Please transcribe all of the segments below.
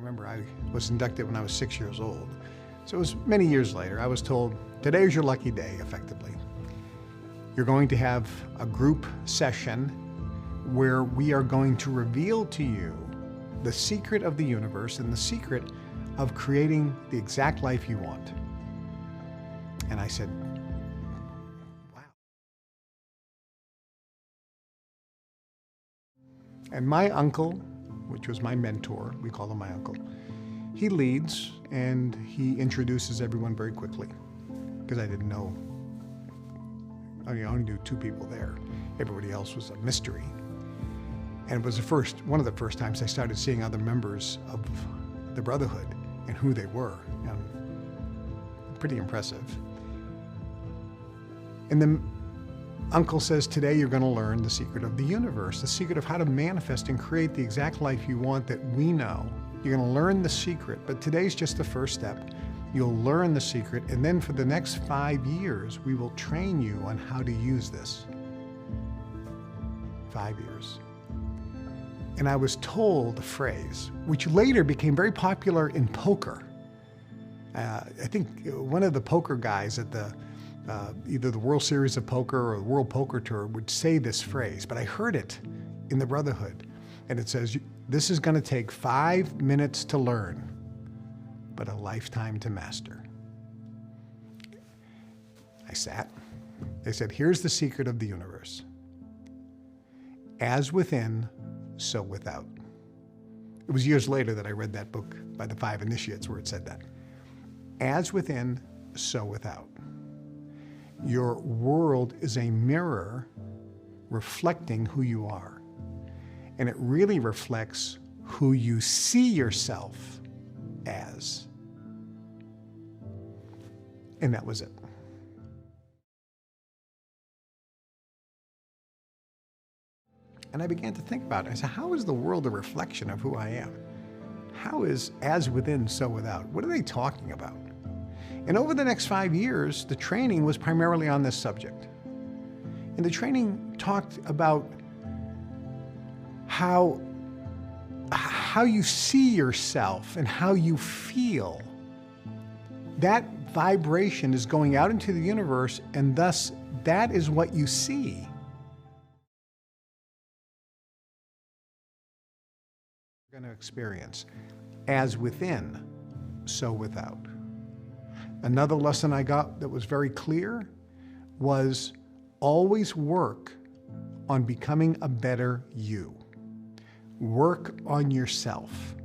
remember I was inducted when I was 6 years old. So it was many years later. I was told, today is your lucky day, effectively. You're going to have a group session where we are going to reveal to you the secret of the universe and the secret of creating the exact life you want. And I said, wow. And my uncle, which was my mentor, we call him my uncle, he leads and he introduces everyone very quickly, because I didn't know. I only knew 2 people there. Everybody else was a mystery. And it was one of the first times I started seeing other members of the Brotherhood and who they were. Pretty impressive. And then Uncle says, today you're going to learn the secret of the universe, the secret of how to manifest and create the exact life you want that we know. You're going to learn the secret, but today's just the first step. You'll learn the secret, and then for the next 5 years, we will train you on how to use this. 5 years. And I was told a phrase, which later became very popular in poker. I think one of the poker guys at either the World Series of Poker or the World Poker Tour would say this phrase, but I heard it in the Brotherhood. And it says, this is going to take 5 minutes to learn, but a lifetime to master. I sat. They said, here's the secret of the universe. As within, so without. It was years later that I read that book by the 5 Initiates where it said that. As within, so without. Your world is a mirror reflecting who you are. And it really reflects who you see yourself as. And that was it. And I began to think about it. I said, how is the world a reflection of who I am? How is as within, so without? What are they talking about? And over the next 5 years, the training was primarily on this subject. And the training talked about how you see yourself and how you feel. That vibration is going out into the universe, and thus that is what you see. You're going to experience as within, so without. Another lesson I got that was very clear was always work on becoming a better you. Work on yourself.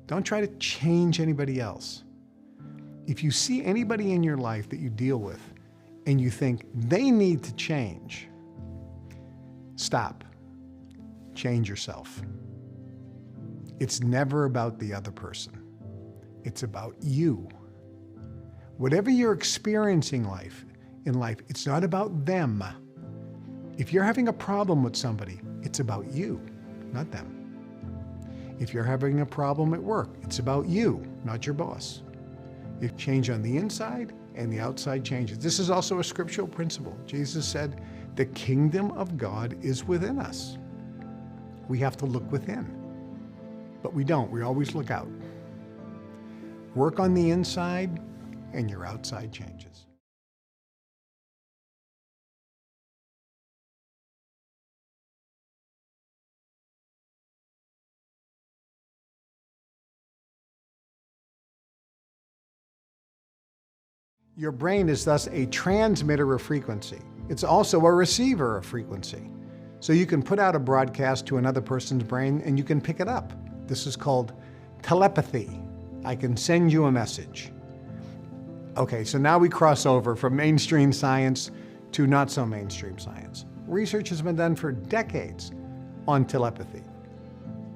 Don't try to change anybody else. If you see anybody in your life that you deal with and you think they need to change, stop. Change yourself. It's never about the other person. It's about you. Whatever you're experiencing in life, it's not about them. If you're having a problem with somebody, it's about you, not them. If you're having a problem at work, it's about you, not your boss. You change on the inside and the outside changes. This is also a scriptural principle. Jesus said, the kingdom of God is within us. We have to look within, but we don't. We always look out. Work on the inside and your outside changes. Your brain is thus a transmitter of frequency. It's also a receiver of frequency. So you can put out a broadcast to another person's brain and you can pick it up. This is called telepathy. I can send you a message. Okay, so now we cross over from mainstream science to not so mainstream science. Research has been done for decades on telepathy,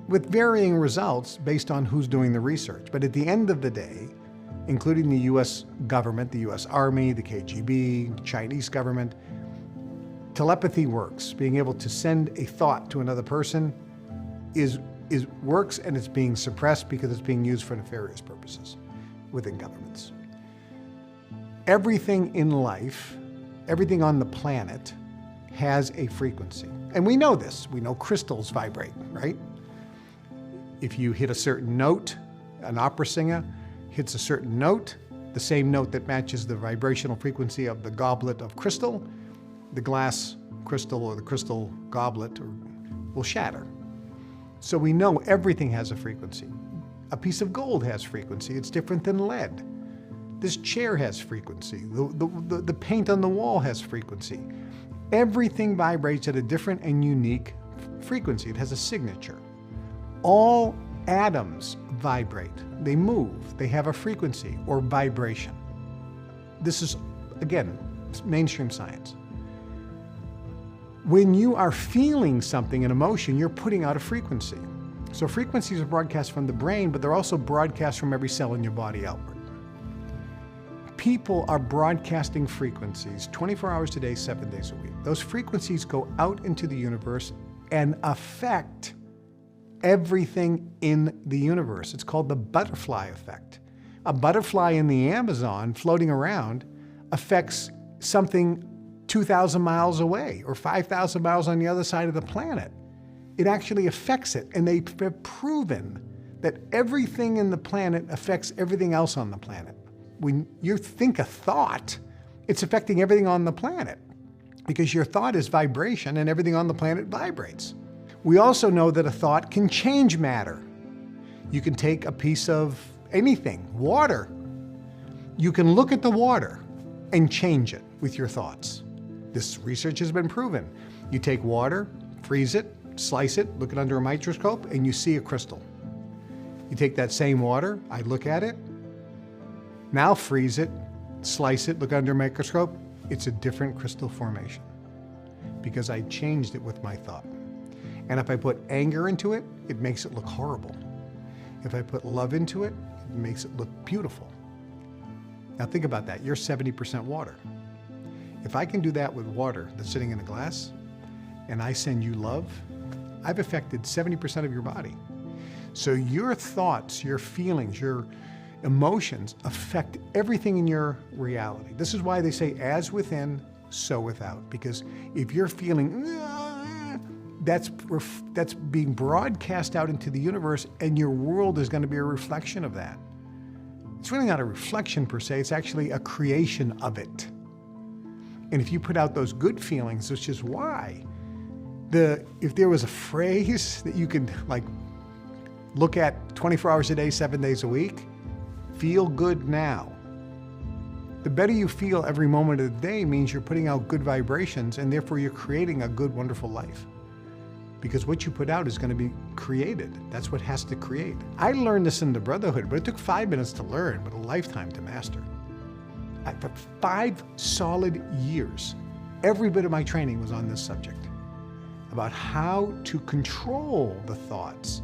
with varying results based on who's doing the research. But at the end of the day, including the US government, the US Army, the KGB, the Chinese government, telepathy works. Being able to send a thought to another person works, and it's being suppressed because it's being used for nefarious purposes within governments. Everything in life, everything on the planet has a frequency. And we know this. We know crystals vibrate, right? If you hit a certain note, An opera singer hits a certain note, the same note that matches the vibrational frequency of the goblet of crystal, the glass crystal or the crystal goblet will shatter. So we know everything has a frequency. A piece of gold has frequency. It's different than lead. This chair has frequency. The paint on the wall has frequency. Everything vibrates at a different and unique frequency. It has a signature. All atoms vibrate. They move. They have a frequency or vibration. This is, again, mainstream science. When you are feeling something, an emotion, you're putting out a frequency. So frequencies are broadcast from the brain, but they're also broadcast from every cell in your body outward. People are broadcasting frequencies 24 hours a day, 7 days a week. Those frequencies go out into the universe and affect everything in the universe. It's called the butterfly effect. A butterfly in the Amazon floating around affects something 2,000 miles away or 5,000 miles on the other side of the planet. It actually affects it, and they've proven that everything in the planet affects everything else on the planet. When you think a thought, it's affecting everything on the planet because your thought is vibration and everything on the planet vibrates. We also know that a thought can change matter. You can take a piece of anything, water. You can look at the water and change it with your thoughts. This research has been proven. You take water, freeze it, slice it, look it under a microscope, and you see a crystal. You take that same water, I look at it, now freeze it, slice it, look under a microscope, it's a different crystal formation because I changed it with my thought. And if I put anger into it, it makes it look horrible. If I put love into it, it makes it look beautiful. Now think about that, you're 70% water. If I can do that with water that's sitting in a glass, and I send you love, I've affected 70% of your body. So your thoughts, your feelings, your emotions affect everything in your reality. This is why they say, as within, so without. Because if you're feeling, that's being broadcast out into the universe, and your world is going to be a reflection of that. It's really not a reflection per se, it's actually a creation of it. And if you put out those good feelings, which is why if there was a phrase that you could look at 24 hours a day, 7 days a week, feel good now. The better you feel every moment of the day means you're putting out good vibrations, and therefore you're creating a good, wonderful life. Because what you put out is going to be created. That's what has to create. I learned this in the Brotherhood, but it took 5 minutes to learn, but a lifetime to master. For 5 solid years, every bit of my training was on this subject, about how to control the thoughts.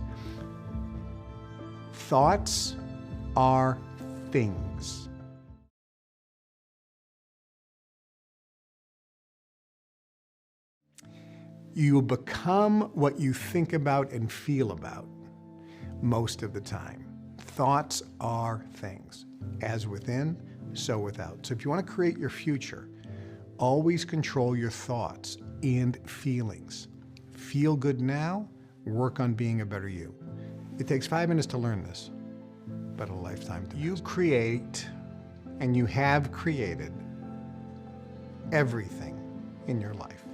Thoughts are things. You become what you think about and feel about most of the time. Thoughts are things, as within, so without. So if you want to create your future, always control your thoughts and feelings. Feel good now, work on being a better you. It takes 5 minutes to learn this, but a lifetime to master. You create, and you have created, everything in your life.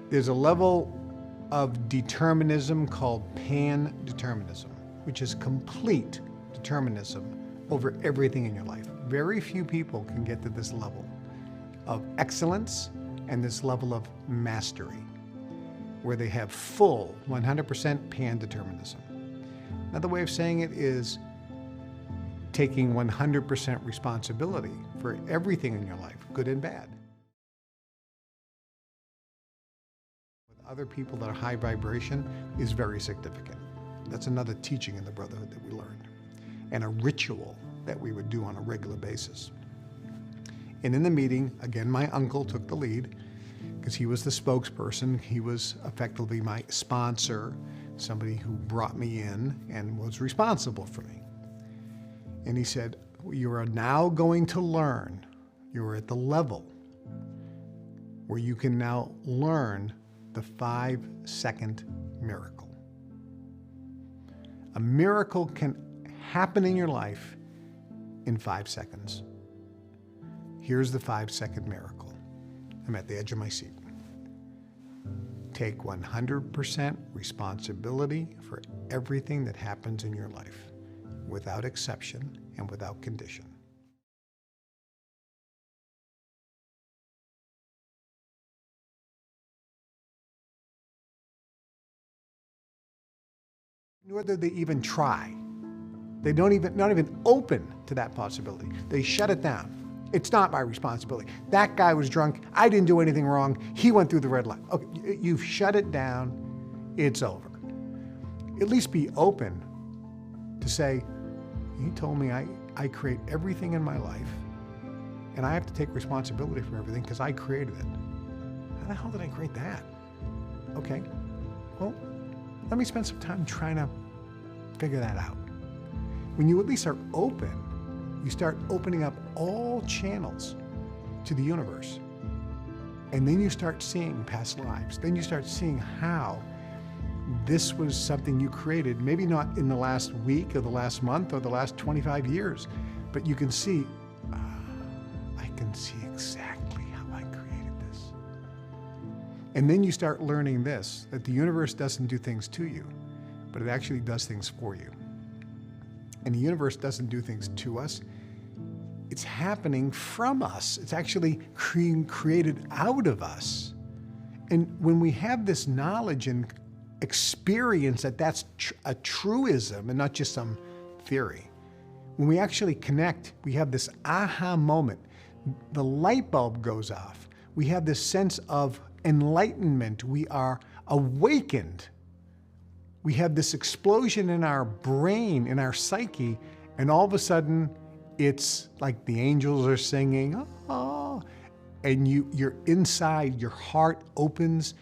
There's a level of determinism called pan-determinism, which is complete determinism over everything in your life. Very few people can get to this level of excellence and this level of mastery, where they have full 100% pan-determinism. Another way of saying it is taking 100% responsibility for everything in your life, good and bad. With other people that are high vibration is very significant. That's another teaching in the Brotherhood that we learned, and a ritual that we would do on a regular basis. And in the meeting, again, my uncle took the lead because he was the spokesperson. He was effectively my sponsor, somebody who brought me in and was responsible for me. And he said, you are now going to learn, you are at the level where you can now learn the 5-second miracle. A miracle can happen in your life in 5 seconds. Here's the 5-second miracle. I'm at the edge of my seat. Take 100% responsibility for everything that happens in your life, without exception and without condition. Nor do they even try. They not even open to that possibility. They shut it down. It's not my responsibility. That guy was drunk. I didn't do anything wrong. He went through the red light. Okay, you've shut it down. It's over. At least be open to say, he told me I create everything in my life, and I have to take responsibility for everything because I created it. How the hell did I create that? Okay, well, let me spend some time trying to figure that out. When you at least are open, you start opening up all channels to the universe. And then you start seeing past lives. Then you start seeing how this was something you created, maybe not in the last week or the last month or the last 25 years, but you can see, I can see exactly how I created this. And then you start learning this, that the universe doesn't do things to you, but it actually does things for you. And the universe doesn't do things to us. It's happening from us. It's actually created out of us. And when we have this knowledge and experience that that's a truism and not just some theory, when we actually connect, we have this aha moment. The light bulb goes off. We have this sense of enlightenment. We are awakened. We have this explosion in our brain, in our psyche, and all of a sudden, it's like the angels are singing, oh, and you're inside, your heart opens,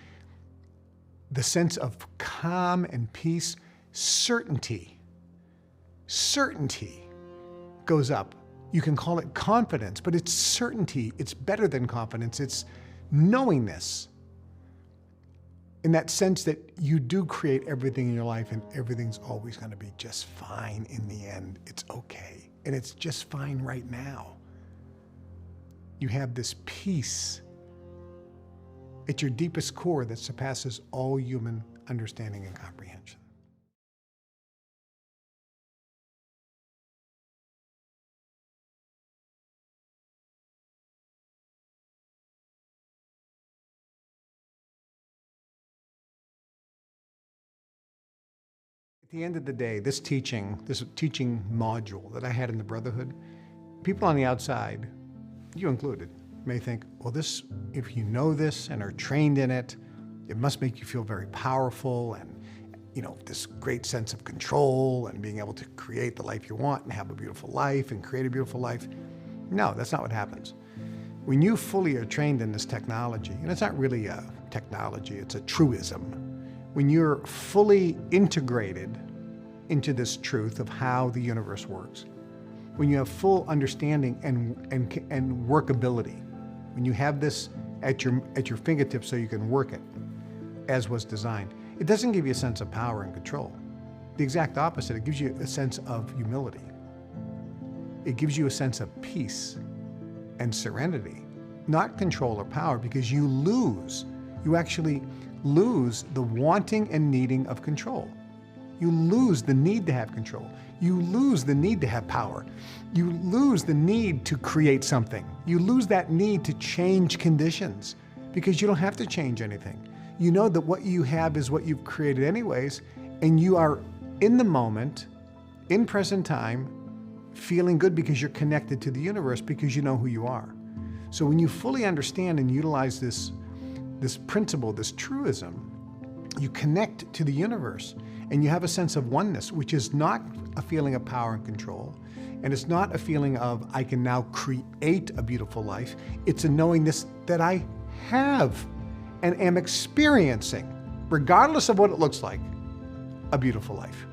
the sense of calm and peace, certainty goes up. You can call it confidence, but it's certainty. It's better than confidence. It's knowingness. In that sense that you do create everything in your life and everything's always going to be just fine in the end. It's okay. And it's just fine right now. You have this peace at your deepest core that surpasses all human understanding and comprehension. At the end of the day, this teaching module that I had in the Brotherhood, people on the outside, you included, may think, well, this, if you know this and are trained in it, it must make you feel very powerful and, this great sense of control and being able to create the life you want and have a beautiful life and create a beautiful life. No, that's not what happens. When you fully are trained in this technology, and it's not really a technology, it's a truism, when you're fully integrated into this truth of how the universe works, when you have full understanding and workability, when you have this at your fingertips so you can work it as was designed, it doesn't give you a sense of power and control. The exact opposite, it gives you a sense of humility. It gives you a sense of peace and serenity, not control or power, because you actually lose the wanting and needing of control. You lose the need to have control. You lose the need to have power. You lose the need to create something. You lose that need to change conditions because you don't have to change anything. You know that what you have is what you've created anyways, and you are in the moment, in present time, feeling good because you're connected to the universe because you know who you are. So when you fully understand and utilize this principle, this truism, you connect to the universe and you have a sense of oneness, which is not a feeling of power and control. And it's not a feeling of, I can now create a beautiful life. It's a knowingness that I have and am experiencing, regardless of what it looks like, a beautiful life.